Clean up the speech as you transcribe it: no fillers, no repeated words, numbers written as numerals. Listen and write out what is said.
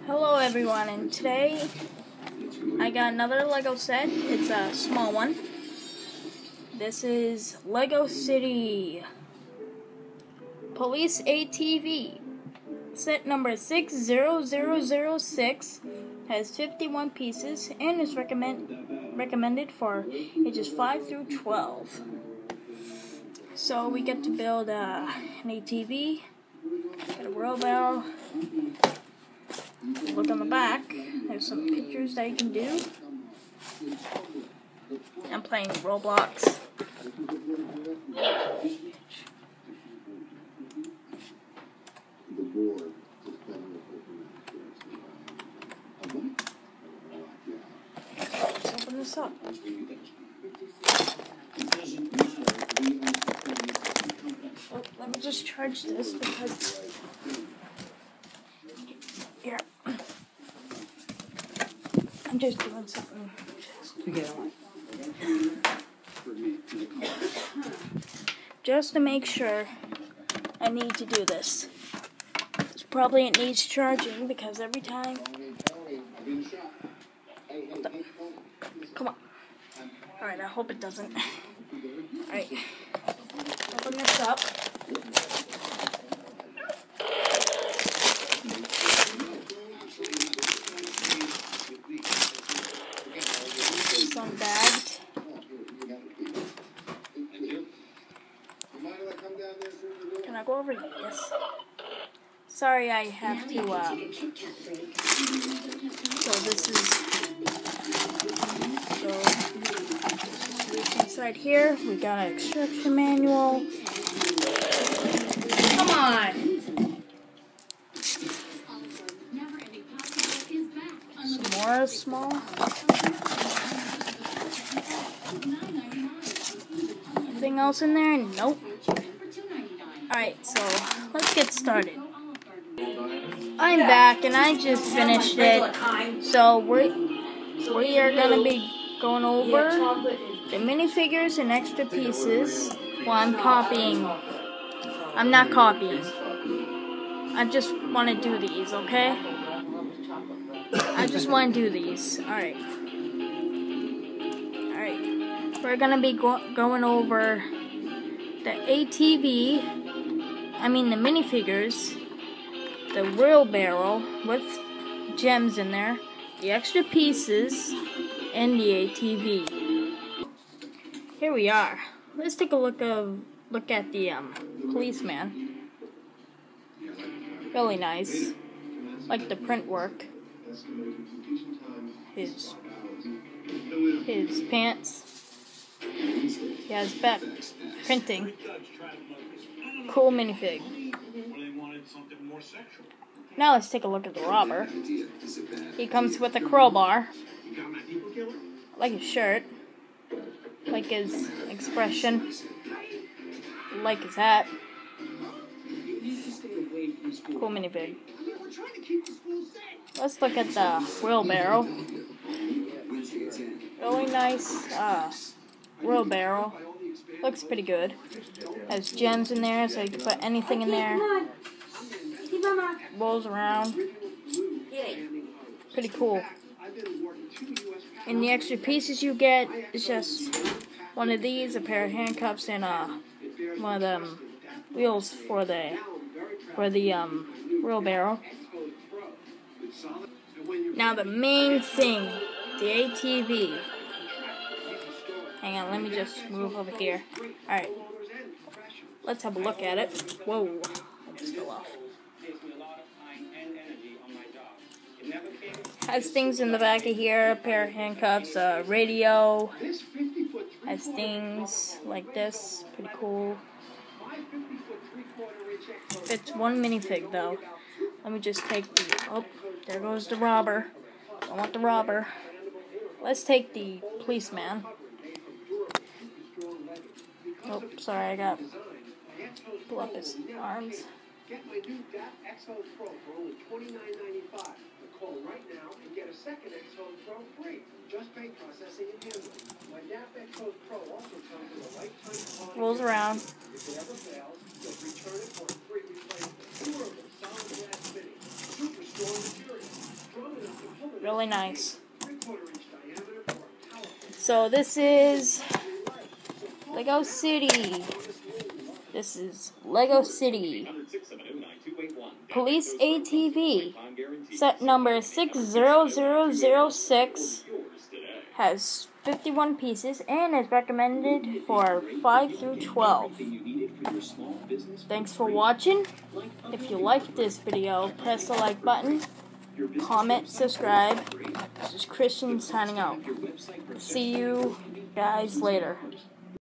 Hello everyone, and today I got another Lego set. It's a small one. This is Lego City Police ATV. Set number 60006 has 51 pieces and is recommended for ages 5 through 12. So we get to build an ATV, get a wheelbarrow. Look on the back, there's some pictures that you can do. I'm playing Roblox. Let's open this up. Oh, let me just charge this because... Here. I'm just doing something. Just to make sure I need to do this. Probably it needs charging because every time... Come on. Alright, I hope it doesn't. Alright. Open this up. Unbagged. Can I go over here? Yes. Sorry, I have to, so this is, inside here, we got an instruction manual. Come on! Some more small. Anything else in there? Nope. Alright, so let's get started. I'm back and I just finished it. So we are gonna be going over the minifigures and extra pieces. Well, I'm not copying. I just want to do these, okay? I just want to do these. Alright. We're going to be going over the ATV, the minifigures, the wheelbarrow with gems in there, the extra pieces, and the ATV. Here we are. Let's take a look at the policeman. Really nice. Like the print work. His pants. He has back printing. Cool minifig. Now let's take a look at the robber. He comes with a crowbar. Like his shirt. Like his expression. Like his hat. Cool minifig. Let's look at the wheelbarrow. Really nice wheelbarrow. Looks pretty good. Has gems in there so you can put anything in there. Rolls around. Pretty cool. And the extra pieces you get is just one of these, a pair of handcuffs, and one of them wheels for the wheelbarrow. Now the main thing, the ATV. Hang on, let me just move over here. Alright. Let's have a look at it. Whoa. I just fell off. Has things in the back of here, a pair of handcuffs, a radio. Has things like this. Pretty cool. It's one minifig though. Let me just take the... Oh, there goes the robber. I want the robber. Let's take the policeman. Oh, sorry, I got... Pull up his arms. Get my new DAP X-Hose Pro for only $29.95. Call right now and get a second X-Hose Pro free. Just pay processing and handling. My DAP X-Hose Pro also comes with a lifetime... Rolls around. If it ever fails, just return it for a free replacement. Durable, solid glass fitting. Super strong material. really nice. So this is Lego City. This is Lego City. Police ATV. Set number 60006 has 51 pieces and is recommended for 5 through 12. Thanks for watching. If you liked this video, press the like button, comment, subscribe. This is Christian signing out. See you guys later.